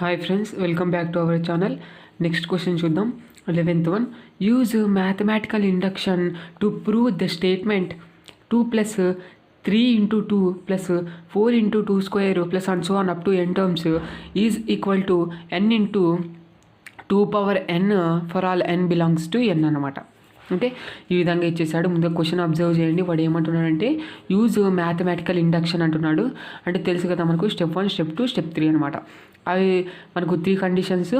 Hi friends, welcome back to our channel. Next question చూద్దాం. 11th one. Use mathematical induction to prove the statement 2 + 3 × 2 + 4 × 2² + and so on up to n terms is equal to n × 2^n for all n belongs to n అన్నమాట. అంటే ఈ విధంగా ఇచ్చేసాడు. ముందు question observe చేయండి. వాడు ఏమంటున్నాడంటే యూజ్ మ్యాథమెటికల్ ఇండక్షన్ అంటున్నాడు. అంటే తెలుసు కదా మనకు స్టెప్ 1, స్టెప్ 2, స్టెప్ 3 అనమాట. అవి మనకు 3 కండిషన్స్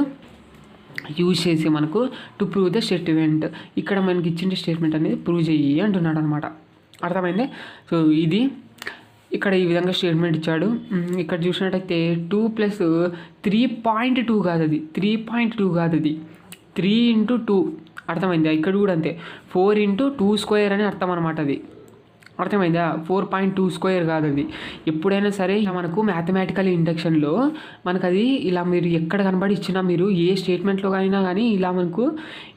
యూజ్ చేసి మనకు టు ప్రూవ్ ద స్టేట్మెంట్, ఇక్కడ మనకి ఇచ్చిన స్టేట్మెంట్ అనేది ప్రూవ్ చేయి అంటున్నాడు అనమాట. అర్థమైంది? సో ఇది ఇక్కడ ఈ విధంగా స్టేట్మెంట్ ఇచ్చాడు. ఇక్కడ చూసినట్టయితే 2 + 3.2 కాదు, అది 3.2 కాదు, అది 3 × 2. అర్థమైందా? ఇక్కడ కూడా అంతే, 4 × 2² అని అర్థం అనమాట. అది అర్థమైందా? 4.2² కాదు అది. ఎప్పుడైనా సరే మనకు మ్యాథమెటికల్ ఇండక్షన్లో మనకు అది ఇలా మీరు ఎక్కడ కనబడిచ్చినా, మీరు ఏ స్టేట్మెంట్లో అయినా కానీ ఇలా మనకు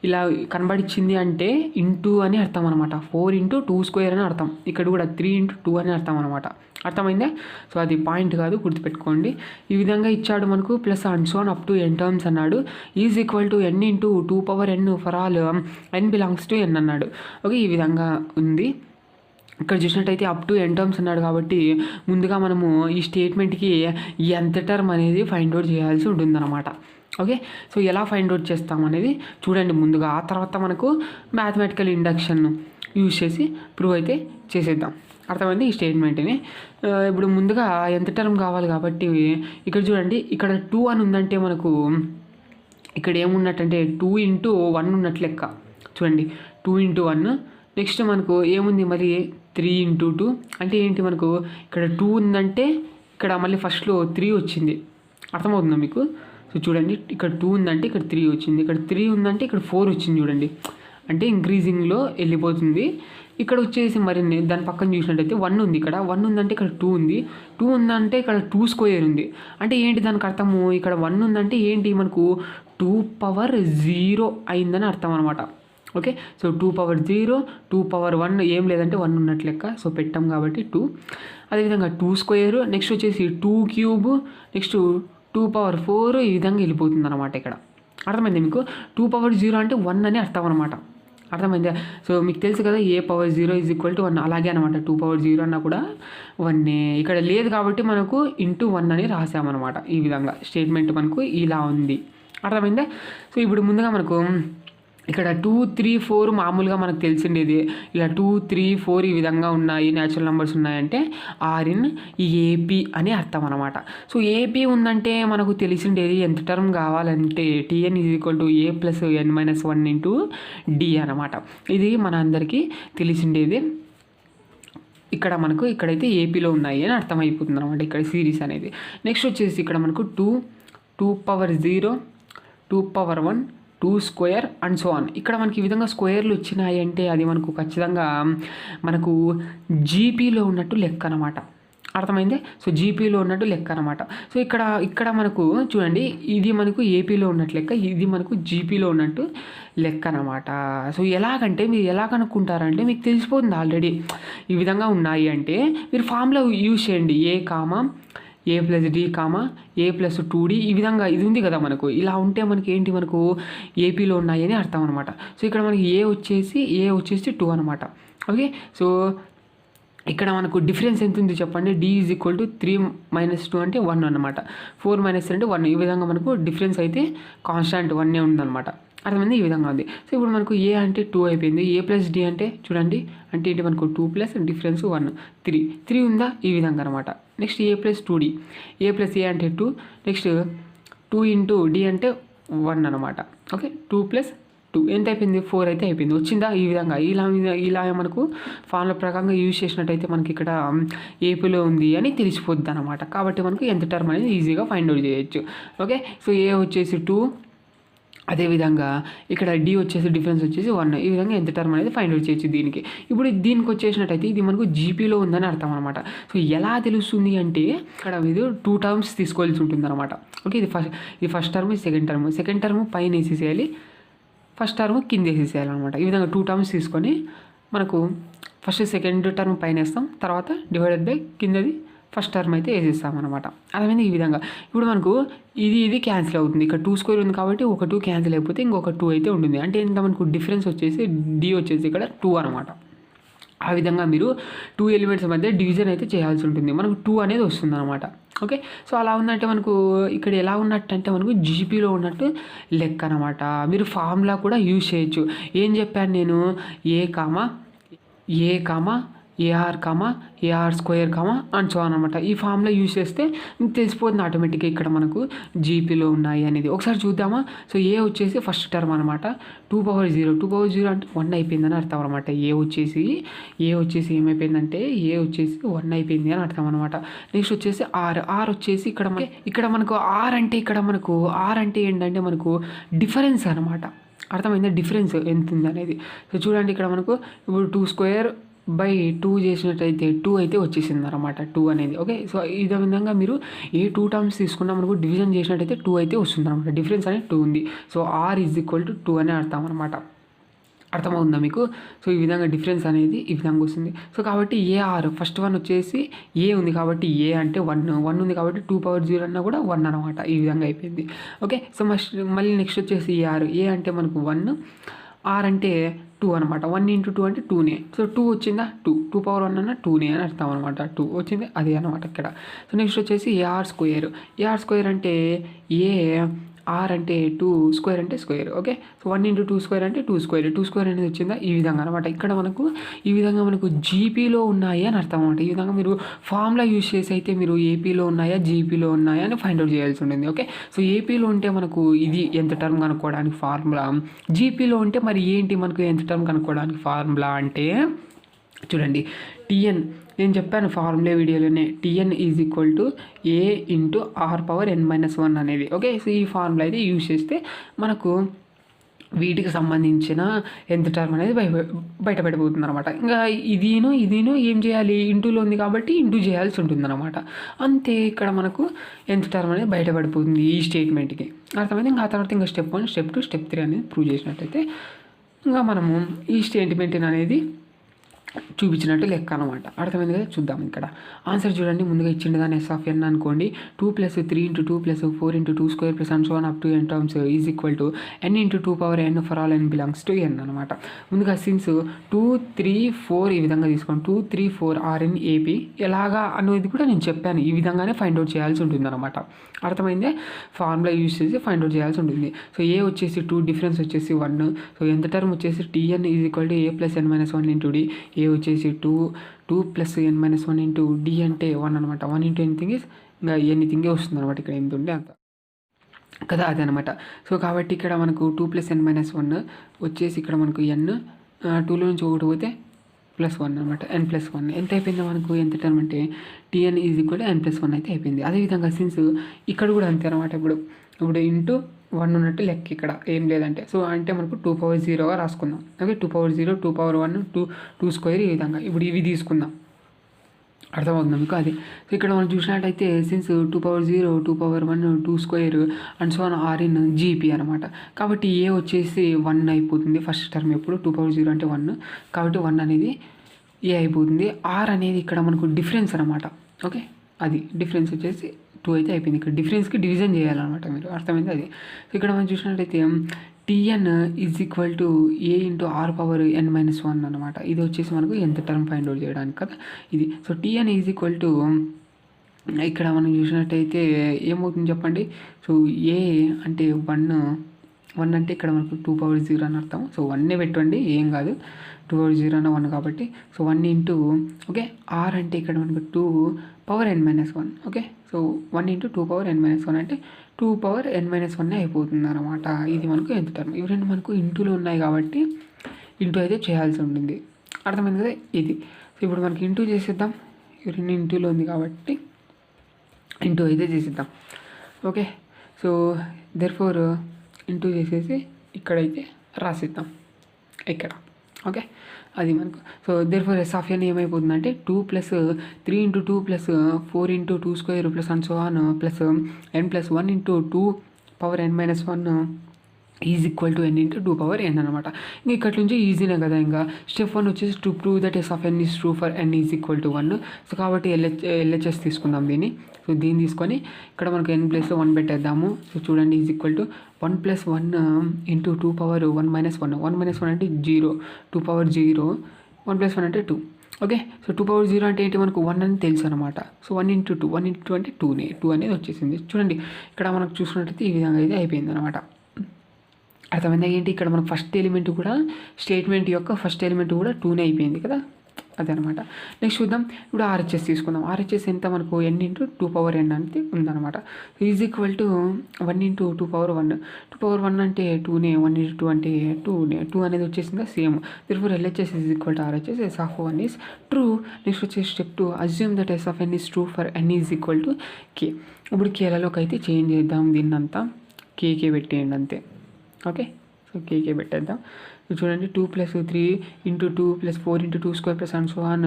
ఇలా కనబడిచ్చింది అంటే ఇంటూ అని అర్థం అనమాట. 4 × 2² అని అర్థం. ఇక్కడ కూడా 3 × 2 అని అర్థం అనమాట. అర్థమైందా? సో అది పాయింట్ కాదు, గుర్తుపెట్టుకోండి. ఈ విధంగా ఇచ్చాడు మనకు. Plus and so on up to n terms అన్నాడు. Is equal to n × 2^n for all n belongs to n అన్నాడు. ఓకే, ఈ విధంగా ఉంది. ఇక్కడ చూసినట్టయితే అప్ టు n టర్మ్స్ అన్నాడు కాబట్టి ముందుగా మనము ఈ స్టేట్మెంట్కి nth టర్మ్ అనేది ఫైండ్ అవుట్ చేయాల్సి ఉంటుందన్నమాట. ఓకే, సో ఎలా ఫైండ్ అవుట్ చేస్తామనేది చూడండి ముందుగా. ఆ తర్వాత మనకు మ్యాథమెటికల్ ఇండక్షన్ యూజ్ చేసి ప్రూవ్ అయితే చేసేద్దాం. అర్థమైంది? ఈ స్టేట్మెంట్ని ఇప్పుడు ముందుగా nth టర్మ్ కావాలి కాబట్టి ఇక్కడ చూడండి, ఇక్కడ 2 అని ఉందంటే మనకు ఇక్కడ ఏమున్నట్టంటే 2 × 1 ఉన్నట్లు లెక్క. చూడండి, 2 × 1. నెక్స్ట్ మనకు ఏముంది మరి 3 × 2 అంటే ఏంటి? మనకు ఇక్కడ 2 ఉందంటే ఇక్కడ మళ్ళీ ఫస్ట్లో 3 వచ్చింది. అర్థమవుతుందా మీకు? సో చూడండి, ఇక్కడ 2 ఉందంటే ఇక్కడ 3 వచ్చింది, ఇక్కడ 3 ఉందంటే ఇక్కడ 4 వచ్చింది. చూడండి, అంటే ఇంక్రీజింగ్లో వెళ్ళిపోతుంది. ఇక్కడ వచ్చేసి మరి దాని పక్కన చూసినట్టయితే 1 ఉంది. ఇక్కడ 1 ఉందంటే ఇక్కడ 2 ఉంది, 2 ఉందంటే ఇక్కడ 2² ఉంది. అంటే ఏంటి దానికి అర్థము? ఇక్కడ 1 ఉందంటే ఏంటి? మనకు 2^0 అయిందని అర్థం అనమాట. ఓకే, సో 2^0, 2^1 ఏం లేదంటే 1 ఉన్నట్లు లెక్క. సో పెట్టాం కాబట్టి 2. అదేవిధంగా 2², నెక్స్ట్ వచ్చేసి 2³ నెక్స్ట్ 2^4 ఈ విధంగా వెళ్ళిపోతుంది అనమాట. ఇక్కడ అర్థమైంది మీకు? 2^0 అంటే 1 అని అర్థం అనమాట. అర్థమైందా? సో మీకు తెలుసు కదా, a^0 = 1. అలాగే అనమాట, 2^0 అన్నా కూడా 1. ఇక్కడ లేదు కాబట్టి మనకు ×1 అని రాసామన్నమాట. ఈ విధంగా స్టేట్మెంట్ మనకు ఇలా ఉంది. అర్థమైందా? సో ఇప్పుడు ముందుగా మనకు ఇక్కడ 2, 3, 4 మామూలుగా మనకు తెలిసిండేది. ఇలా 2, 3, 4 ఈ విధంగా ఉన్నాయి, న్యాచురల్ నెంబర్స్ ఉన్నాయంటే ఆర్ఇన్ ఏపీ అని అర్థం అనమాట. సో ఏపీ ఉందంటే మనకు తెలిసిండేది ఎంత టర్మ్ కావాలంటే tn = a + n - 1 × d అనమాట. ఇది మన అందరికీ తెలిసిండేది. ఇక్కడ మనకు ఇక్కడైతే ఏపీలో ఉన్నాయి అని అర్థమైపోతుంది అనమాట ఇక్కడ సిరీస్ అనేది. నెక్స్ట్ వచ్చేసి ఇక్కడ మనకు 2, 2^0, 2^1, 2² అండ్ సో ఆన్. ఇక్కడ మనకి ఈ విధంగా స్క్వేర్లు వచ్చినాయి అంటే అది మనకు ఖచ్చితంగా మనకు జీపీలో ఉన్నట్టు లెక్క అనమాట. అర్థమైంది? సో జీపీలో ఉన్నట్టు లెక్క అనమాట. సో ఇక్కడ మనకు చూడండి, ఇది మనకు ఏపీలో ఉన్నట్టు లెక్క, ఇది మనకు జీపీలో ఉన్నట్టు లెక్క అనమాట. సో ఎలాగంటే మీరు ఎలా కనుక్కుంటారంటే మీకు తెలిసిపోతుంది ఆల్రెడీ. ఈ విధంగా ఉన్నాయి అంటే మీరు ఫార్ములా యూజ్ చేయండి. a + d, a + 2d ఈ విధంగా ఇది ఉంది కదా మనకు. ఇలా ఉంటే మనకి ఏంటి? మనకు ఏపీలో ఉన్నాయని అర్థం అనమాట. సో ఇక్కడ మనకి a వచ్చేసి 2 అనమాట. ఓకే, సో ఇక్కడ మనకు డిఫరెన్స్ ఎంత ఉంది చెప్పండి? d = 3 - 2 అంటే 1 అనమాట. 4 - 3 అంటే 1. ఈ విధంగా మనకు డిఫరెన్స్ అయితే కాన్స్టాంట్ 1 ఉందన్నమాట. అర్థమైంది? ఈ విధంగా ఉంది. సో ఇప్పుడు మనకు a అంటే 2 అయిపోయింది. a + d అంటే చూడండి, అంటే ఏంటి? మనకు 2 + డిఫరెన్స్ 1, 3 ఉందా? ఈ విధంగా అనమాట. Next a + 2d, a + a అంటే 2, నెక్స్ట్ 2 × d అంటే 1 అనమాట. ఓకే, 2 + 2 ఎంత అయిపోయింది? 4 అయితే అయిపోయింది. వచ్చిందా? ఈ విధంగా ఇలా మనకు ఫార్ములా ప్రకారంగా యూజ్ చేసినట్టయితే మనకి ఇక్కడ ఏపీలో ఉంది అని తెలిసిపోద్ది అనమాట. కాబట్టి మనకు ఎంత టర్మ్ అనేది ఈజీగా ఫైండ్ అవుట్ చేయొచ్చు. ఓకే, సో a వచ్చేసి 2, అదేవిధంగా ఇక్కడ d వచ్చేసి డిఫరెన్స్ వచ్చేసి 1. ఈ విధంగా ఎంత టర్మ్ అనేది ఫైండ్ అవుట్ చేయొచ్చు దీనికి. ఇప్పుడు దీనికి వచ్చేసినట్టయితే ఇది మనకు జీపీలో ఉందని అర్థం అనమాట. సో ఎలా తెలుస్తుంది అంటే ఇక్కడ మీరు 2 టర్మ్స్ తీసుకోవాల్సి ఉంటుంది అనమాట. ఓకే, ఇది ఫస్ట్ టర్మ్, సెకండ్ టర్మ్ పైన వేసేసేయాలి, ఫస్ట్ టర్మ్ కింద వేసేసేయాలన్నమాట. ఈ విధంగా 2 టర్మ్స్ తీసుకొని మనకు ఫస్ట్ సెకండ్ టర్మ్ పైన వేస్తాం, తర్వాత డివైడెడ్ బై కిందది ఫస్ట్ టర్మ్ అయితే వేసేస్తామన్నమాట. అర్థమైంది. ఈ విధంగా ఇప్పుడు మనకు ఇది క్యాన్సిల్ అవుతుంది. ఇక్కడ 2 స్క్వేర్ ఉంది కాబట్టి ఒక 2 క్యాన్సిల్ అయిపోతే ఇంకొక 2 అయితే ఉంటుంది. అంటే ఎంత మనకు డిఫరెన్స్ వచ్చేసి డి వచ్చేసి ఇక్కడ 2 అనమాట. ఆ విధంగా మీరు 2 ఎలిమెంట్స్ మధ్య డివిజన్ అయితే చేయాల్సి ఉంటుంది. మనకు 2 అనేది వస్తుంది అనమాట. ఓకే. సో అలా ఉందంటే మనకు ఇక్కడ ఎలా ఉన్నట్టు అంటే మనకు జీపీలో ఉన్నట్టు లెక్క అనమాట. మీరు ఫార్ములా కూడా యూజ్ చేయొచ్చు. ఏం చెప్పాను నేను, a comma a r square and so అనమాట. ఈ ఫార్ములా యూజ్ చేస్తే మీకు తెలిసిపోతుంది ఆటోమేటిక్గా ఇక్కడ మనకు జీపీలో ఉన్నాయి అనేది. ఒకసారి చూద్దామా. సో ఏ వచ్చేసి ఫస్ట్ టర్మ్ అనమాట. 2/0 అంటే 1 అయిపోయిందని అర్థం అనమాట. ఏ వచ్చేసి ఏమైపోయిందంటే ఏ వచ్చేసి 1 అయిపోయింది అని అర్థం అనమాట. నెక్స్ట్ వచ్చేసి ఆర్ వచ్చేసి ఇక్కడ మనకు ఆర్ అంటే ఏంటంటే మనకు డిఫరెన్స్ అనమాట. అర్థమైందా, డిఫరెన్స్ ఎంత ఉంది అనేది. సో చూడండి ఇక్కడ మనకు ఇప్పుడు 2² చేసినట్టయితే 2 అయితే వచ్చేసింది అనమాట. 2 అనేది. ఓకే. సో ఇదే విధంగా మీరు ఏ 2 టర్మ్స్ తీసుకున్నా మనకు డివిజన్ చేసినట్టయితే 2 అయితే వస్తుంది అనమాట. డిఫరెన్స్ అనేది 2 ఉంది. సో ఆర్ = 2 అని అర్థం అనమాట. అర్థమవుతుందా మీకు. సో ఈ విధంగా డిఫరెన్స్ అనేది ఈ విధంగా వస్తుంది. సో కాబట్టి ఏఆర్ ఫస్ట్ వన్ వచ్చేసి ఏ ఉంది కాబట్టి ఏ అంటే 1 ఉంది కాబట్టి 2/0 అన్నా కూడా 1 అనమాట. ఈ విధంగా అయిపోయింది. ఓకే. సో మళ్ళీ నెక్స్ట్ వచ్చేసి ఏ అంటే మనకు 1, ఆర్ అంటే 2 అనమాట. 1 × 2 అంటే 2నే. సో 2 వచ్చిందా, 2/1 అన్న 2నే అని అర్థం అనమాట. 2 వచ్చింది అదే అనమాట ఇక్కడ. సో నెక్స్ట్ వచ్చేసి ఏఆర్ స్క్వేర్ అంటే ఏ, ఆర్ అంటే 2, స్క్వేర్ అంటే స్క్వేర్. ఓకే. సో 1 × 2 స్క్వేర్ అంటే 2 స్క్వేర్ అనేది వచ్చిందా ఈ విధంగా అనమాట. ఇక్కడ ఈ విధంగా మనకు జీపీలో ఉన్నాయి అని అర్థం అనమాట. ఈ విధంగా మీరు ఫార్ములా యూజ్ చేసి అయితే మీరు ఏపీలో ఉన్నాయా జీపీలో ఉన్నాయా అని ఫైండ్ అవుట్ చేయాల్సి ఉంటుంది. ఓకే. సో ఏపీలో ఉంటే మనకు ఇది ఎంత టర్మ్ కనుక్కోవడానికి ఫార్ములా, జీపీలో ఉంటే మరి ఏంటి మనకు ఎంత టర్మ్ కనుక్కోవడానికి ఫార్ములా అంటే చూడండి, టిఎన్ నేను చెప్పాను ఫార్ములా వీడియోలోనే, టిఎన్ = ఏ × r⁻n−1 అనేది. ఓకే. సో ఈ ఫార్ములా అయితే యూజ్ చేస్తే మనకు వీటికి సంబంధించిన ఎంత టర్మ్ అనేది బయటపడిపోతుంది అనమాట. ఇంకా ఇదిను ఏం చేయాలి, ఇంటూలో ఉంది కాబట్టి ఇంటూ చేయాల్సి ఉంటుంది అనమాట. అంతే. ఇక్కడ మనకు ఎంత టర్మ్ అనేది బయటపడిపోతుంది ఈ స్టేట్మెంట్కి. అర్థమైంది. ఇంకా ఆ తర్వాత ఇంకా స్టెప్ 1, స్టెప్ 2, స్టెప్ 3 అనేది ప్రూవ్ చేసినట్టయితే ఇంకా మనము ఈ స్టేట్మెంట్ అనేది చూపించినట్టు లెక్క అనమాట. అర్థమైంది కదా. చూద్దాం ఇక్కడ ఆన్సర్ చూడండి. ముందుగా ఇచ్చింది దాన్ని S(n) అనుకోండి. 2 + 3 × 2 + 4 × 2² and so on up to n terms is equal to n × 2^n for all n belongs to n అనమాట. ముందుగా సిన్స్ 2, 3, 4 ఈ విధంగా తీసుకోండి. 2, 3, 4 ఆర్ ఇన్ ఏపీ ఎలాగా అనేది కూడా నేను చెప్పాను. ఈ విధంగానే ఫైండ్ అవుట్ చేయాల్సి ఉంటుంది అనమాట. అర్థమైందే. ఫార్ములా యూజ్ చేసి ఫైండ్ అవుట్ చేయాల్సి ఉంటుంది. సో ఏ వచ్చేసి 2, డిఫరెన్స్ వచ్చేసి 1. సో ఎంత టర్మ్ వచ్చేసి టిఎన్ = a + n−1 × d. ఏ వచ్చేసి 2 + n−1 × d అంటే 1 అనమాట. 1 × ఎనీథింగ్ ఈజ్ ఇంకా ఎనీథింగే వస్తుంది అనమాట. ఇక్కడ ఎంత ఉంటే అంత కదా, అదే అనమాట. సో కాబట్టి ఇక్కడ మనకు 2 + n−1 వచ్చేసి ఇక్కడ మనకు n, 2లో నుంచి 1 పోతే +1 అనమాట. n+1 ఎంత అయిపోయింది మనకు, ఎంత టర్మ్ అంటే టిఎన్ = n+1 అయితే అయిపోయింది. అదేవిధంగా సిన్స్ ఇక్కడ కూడా అంతే అనమాట. ఇప్పుడు ఇంటూ 1 ఉన్నట్టు లెక్క ఇక్కడ ఏం లేదంటే. సో అంటే మనకు 2/0గా రాసుకుందాం. ఓకే. 2/0, 2/1, 2² ఈ విధంగా ఇప్పుడు ఇవి తీసుకుందాం. అర్థమవుతుంది మీకు అది. సో ఇక్కడ మనం చూసినట్టయితే since 2/0, 2/1, 2² and so on are in GP అనమాట. కాబట్టి ఏ వచ్చేసి 1 అయిపోతుంది ఫస్ట్ టర్మ్. ఎప్పుడు 2/0 అంటే 1 కాబట్టి 1 అనేది ఏ అయిపోతుంది. ఆర్ అనేది ఇక్కడ మనకు డిఫరెన్స్ అనమాట. ఓకే. అది డిఫరెన్స్ వచ్చేసి 2 అయితే అయిపోయింది. ఇక్కడ డిఫరెన్స్కి డివిజన్ చేయాలన్నమాట మీరు. అర్థమైంది అది. సో ఇక్కడ మనం చూసినట్టయితే టిఎన్ = a × r⁻n−1 అనమాట. ఇది వచ్చేసి మనకు ఎంత టర్మ్ ఫైండ్ అవుట్ చేయడానికి కదా ఇది. సో టిఎన్ = ఇక్కడ మనం చూసినట్టయితే ఏమవుతుంది చెప్పండి. సో ఏ అంటే 1 అంటే ఇక్కడ మనకు 2/0 అని అర్థం. సో 1 పెట్టండి, ఏం కాదు. 2/0 అన్న 1 కాబట్టి సో 1 ఇంటూ ఓకే. ఆర్ అంటే ఇక్కడ మనకు 2^n−1. ఓకే. సో 1 × 2^n−1 అంటే 2^n−1 అయిపోతుంది అనమాట. ఇది మనకు ఎంత టర్మ్. ఇవి రెండు మనకు ఇంటూలో ఉన్నాయి కాబట్టి ఇంటూ అయితే చేయాల్సి ఉంటుంది. అర్థమైంది కదా ఇది. సో ఇప్పుడు మనకి ఇంటూ చేసేద్దాం. ఇవి రెండు ఇంటూలో ఉంది కాబట్టి ఇంటూ అయితే చేసేద్దాం. ఓకే. సో దెర్ఫోర్ ఇంటూ చేసేసి ఇక్కడైతే రాసిద్దాం ఇక్కడ. ఓకే. అది మనకు. సో దెర్ఫోర్ S(n) ఏమైపోతుందంటే 2 + 3 × 2 + 4 × 2² + and so on + n+1 × 2^n−1 is equal to n into 2 power n అనమాట. ఇంకా ఇక్కడ నుంచి ఈజీనే కదా. ఇంకా స్టెప్ 1 వచ్చేసి to prove that S of n is true for n is equal to 1. So కాబట్టి ఎల్హెచ్ఎస్ తీసుకుందాం దీన్ని. సో దీన్ని తీసుకొని ఇక్కడ మనకు n ప్లేస్లో 1 పెట్టేద్దాము. సో చూడండి is equal to 1 + 1 into 2 power 1 - 1. 1 - 1 అంటే 0, 2 power 0, 1 + 1 అంటే 2. ఓకే. సో 2 power 0 అంటే ఏంటి, మనకు 1 అని తెలుసు అనమాట. సో 1 × 2, 1 × 2 అంటే 2 అనేది వచ్చేసింది. చూడండి ఇక్కడ మనకు చూసుకున్నట్టయితే ఈ విధంగా అయితే అయిపోయింది అనమాట. అర్థమైందా ఏంటి, ఇక్కడ మనకు ఫస్ట్ ఎలిమెంట్ కూడా స్టేట్మెంట్ యొక్క ఫస్ట్ ఎలిమెంట్ కూడా 2నే అయిపోయింది కదా, అదనమాట. నెక్స్ట్ చూద్దాం. ఇప్పుడు ఆర్హెచ్ఎస్ తీసుకుందాం. ఆర్హెచ్ఎస్ ఎంత మనకు n × 2 power n అంటే ఉందన్నమాట. Is equal to 1 × 2 power 1. 2 power 1 అంటే 2నే, 1 × 2 అంటే 2నే, 2 అనేది వచ్చేసిందా సేమ్. దీనిఫోర్ LHS is equal to RHS. S of 1 is true. Next వచ్చేసి step 2, assume that S of n is true for n is equal to k. ఇప్పుడు కేలలోకి అయితే చేంజ్ చేద్దాం దీన్నంతా, కేకే పెట్టేయండి అంతే. ఓకే. సో కేకే పెట్టేద్దాం. చూడండి 2 + 3 × 2 + 4 × 2² + and so on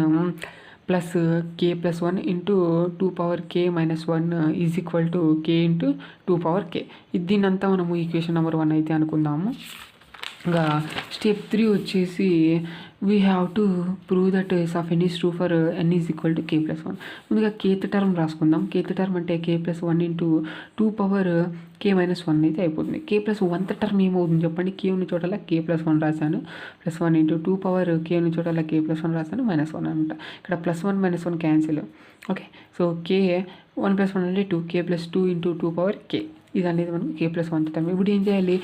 plus k + 1 into 2 power k - 1 is equal to k × 2 power k. దీన్నంతా మనము ఈక్వేషన్ నెంబర్ 1 అయితే అనుకుందాము. ఇంకా స్టెప్ 3 వచ్చేసి we have to prove that S of n is true for n is equal to k + 1. ముందుగా kth term రాసుకుందాం. kth term అంటే k + 1 into 2 power k - 1 అయితే అయిపోతుంది. k + 1th టర్మ్ ఏమవుతుంది చెప్పండి, k ఉన్న చోటలా k + 1 రాశాను, +1 ఇంటూ 2 power k ఉన్న చోటలా k + 1 రాశాను, -1 అనమాట. ఇక్కడ +1 - 1 క్యాన్సిల్. ఓకే. సో k 1 + 1 అంటే 2, k + 2 ఇంటూ 2 power k. ఇది అనేది మనం k + 1th టర్మ్. ఇప్పుడు ఏం చేయాలి,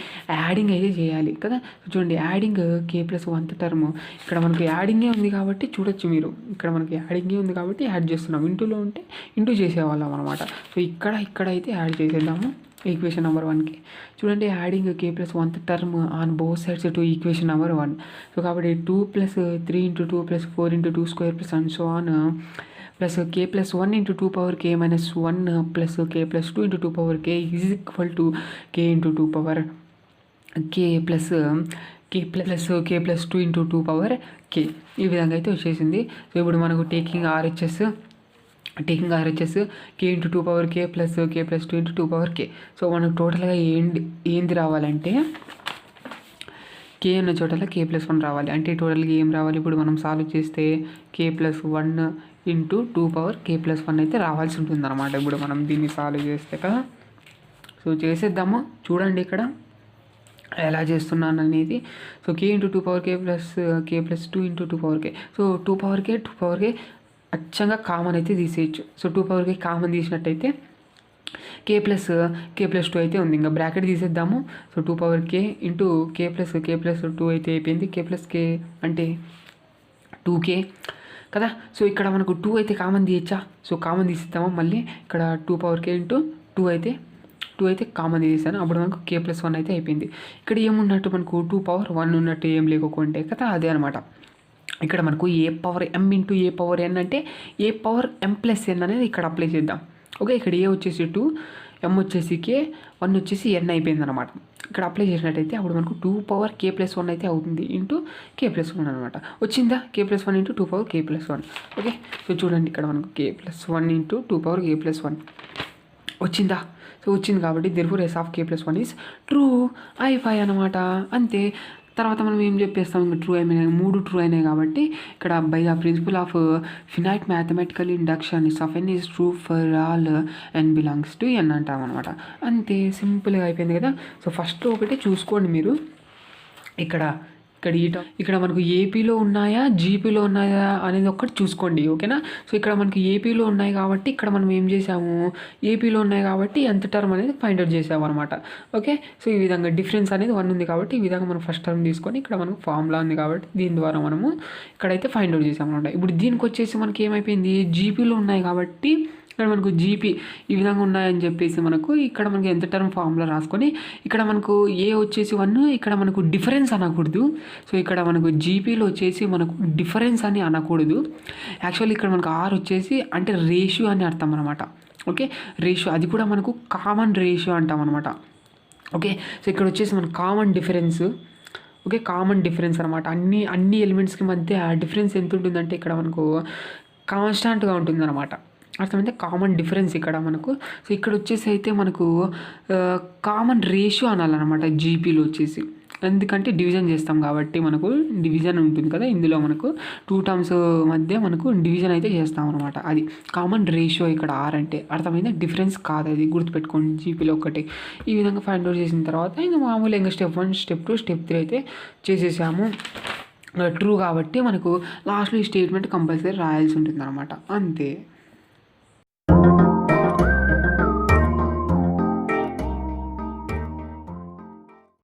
యాడింగ్ అయితే చేయాలి కదా. చూడండి యాడింగ్ k + 1th టర్మ్, ఇక్కడ మనకు యాడింగే ఉంది కాబట్టి చూడొచ్చు మీరు, ఇక్కడ మనకి యాడింగే ఉంది కాబట్టి యాడ్ చేస్తున్నాం. ఇంటూలో ఉంటే ఇంటూ చేసేవాళ్ళం అనమాట. సో ఇక్కడ అయితే యాడ్ చేసేద్దాము ఈక్వేషన్ నెంబర్ 1కి. చూడండి adding k + 1th term on both sides to equation number 1. So కాబట్టి 2 + 3 × 2 + 4 × 2² + and so on plus k + 1 × 2 power k - 1 plus k + 2 × 2 power k is equal to k × 2 power k plus k + 2 × 2 power k. ఈ విధంగా అయితే వచ్చేసింది. So ఇప్పుడు మనకు taking RHS k × 2 power k plus k + 2 × 2 power k. So మనకు టోటల్గా ఏంది రావాలంటే k ఉన్న చోటలో k + 1 రావాలి. అంటే టోటల్గా ఏం రావాలి, ఇప్పుడు మనం సాల్వ్ చేస్తే k + 1 ఇంటూ 2 power k + 1 అయితే రావాల్సి ఉంటుంది అనమాట. ఇప్పుడు మనం దీన్ని సాల్వ్ చేస్తే కదా. సో చేసేద్దాము. చూడండి ఇక్కడ ఎలా చేస్తున్నాను అనేది. So k × 2 power k plus k + 2 × 2 power k. So 2 power k అచ్చంగా కామన్ అయితే తీసేయచ్చు. సో 2 power k కామన్ తీసినట్టయితే k + 2 అయితే ఉంది. ఇంకా బ్రాకెట్ తీసేద్దాము. So 2 power k into k + 2 అయితే అయిపోయింది. k + k అంటే 2k కదా. సో ఇక్కడ మనకు 2 అయితే కామన్ తీయచ్చా. సో కామన్ తీసేద్దాము. మళ్ళీ ఇక్కడ 2 power k ఇంటూ 2 అయితే కామన్ తీసేసాను. అప్పుడు మనకు k + 1 అయితే అయిపోయింది. ఇక్కడ ఏమున్నట్టు మనకు 2 power 1 ఉన్నట్టు ఏం లేకుంటే కదా, అదే అనమాట. ఇక్కడ మనకు a⁻m ఇంటూ a⁻n అంటే a⁻m + n అనేది ఇక్కడ అప్లై చేద్దాం. ఓకే. ఇక్కడ a వచ్చేసి 2, m వచ్చేసి k, 1 వచ్చేసి n అయిపోయింది అనమాట. ఇక్కడ అప్లై చేసినట్టయితే అప్పుడు మనకు 2 power k + 1 అయితే అవుతుంది ఇంటూ k + 1 అనమాట. వచ్చిందా, k + 1 into 2 power k + 1. Okay. So చూడండి ఇక్కడ మనకు k + 1 ఇంటూ 2 power k + 1 వచ్చిందా. సో వచ్చింది కాబట్టి therefore s of k + 1 is true అయిపోయి అనమాట. అంతే. తర్వాత మనం ఏం చెప్పేస్తాం, ఇంకా ట్రూ అయినాయి, 3 ట్రూ అయినాయి కాబట్టి ఇక్కడ by the principle of finite mathematical induction S of n is true for all n belongs to n అంటాం అనమాట. అంతే, సింపుల్గా అయిపోయింది కదా. సో ఫస్ట్ ఒకటి చూసుకోండి మీరు, ఇక్కడ మనకు ఏపీలో ఉన్నాయా జీపీలో ఉన్నాయా అనేది ఒక్కటి చూసుకోండి. ఓకేనా. సో ఇక్కడ మనకి ఏపీలో ఉన్నాయి కాబట్టి ఇక్కడ మనం ఏం చేసాము, ఏపీలో ఉన్నాయి కాబట్టి ఎంత టర్మ్ అనేది ఫైండ్ అవుట్ చేసాము అనమాట. ఓకే. సో ఈ విధంగా డిఫరెన్స్ అనేది 1 ఉంది కాబట్టి ఈ విధంగా మనం ఫస్ట్ టర్మ్ తీసుకొని ఇక్కడ మనకు ఫార్ములా ఉంది కాబట్టి దీని ద్వారా మనము ఇక్కడైతే ఫైండ్ అవుట్ చేసాము అనమాట. ఇప్పుడు దీనికి వచ్చేసి మనకి ఏమైపోయింది, జీపీలో ఉన్నాయి కాబట్టి ఇక్కడ మనకు జీపీ ఈ విధంగా ఉన్నాయని చెప్పేసి మనకు ఇక్కడ మనకు ఎంత టర్మ్ ఫార్ములా రాసుకొని ఇక్కడ మనకు ఏ వచ్చేసి 1, ఇక్కడ మనకు డిఫరెన్స్ అనకూడదు. సో ఇక్కడ మనకు జీపీలో వచ్చేసి మనకు డిఫరెన్స్ అని అనకూడదు. యాక్చువల్లీ ఇక్కడ మనకు ఆర్ వచ్చేసి అంటే రేషియో అని అర్థం అనమాట. ఓకే. రేషియో, అది కూడా మనకు కామన్ రేషియో అంటాం అనమాట. ఓకే. సో ఇక్కడ వచ్చేసి మనకు common difference. Okay. Common difference అనమాట. అన్ని ఎలిమెంట్స్కి మధ్య డిఫరెన్స్ ఎంత ఉంటుందంటే ఇక్కడ మనకు కాన్స్టాంట్గా ఉంటుంది అనమాట. అర్థమైతే కామన్ డిఫరెన్స్ ఇక్కడ మనకు. సో ఇక్కడ వచ్చేసి అయితే మనకు కామన్ రేషియో అనాలన్నమాట జీపీలో వచ్చేసి. ఎందుకంటే డివిజన్ చేస్తాం కాబట్టి మనకు డివిజన్ ఉంటుంది కదా, ఇందులో మనకు 2 టర్మ్స్ మధ్య మనకు డివిజన్ అయితే చేస్తాం అనమాట. అది కామన్ రేషియో ఇక్కడ ఆర్ అంటే. అర్థమైందా? డిఫరెన్స్ కాదు, అది గుర్తుపెట్టుకోండి జీపీలో ఒకటి. ఈ విధంగా ఫైండ్ అవుట్ చేసిన తర్వాత ఇంకా మామూలుగా ఇంకా స్టెప్ 1 స్టెప్ 2 స్టెప్ 3 అయితే చేసేసాము. ట్రూ కాబట్టి మనకు లాస్ట్లో ఈ స్టేట్మెంట్ కంపల్సరీ రాయాల్సి ఉంటుంది అనమాట, అంతే.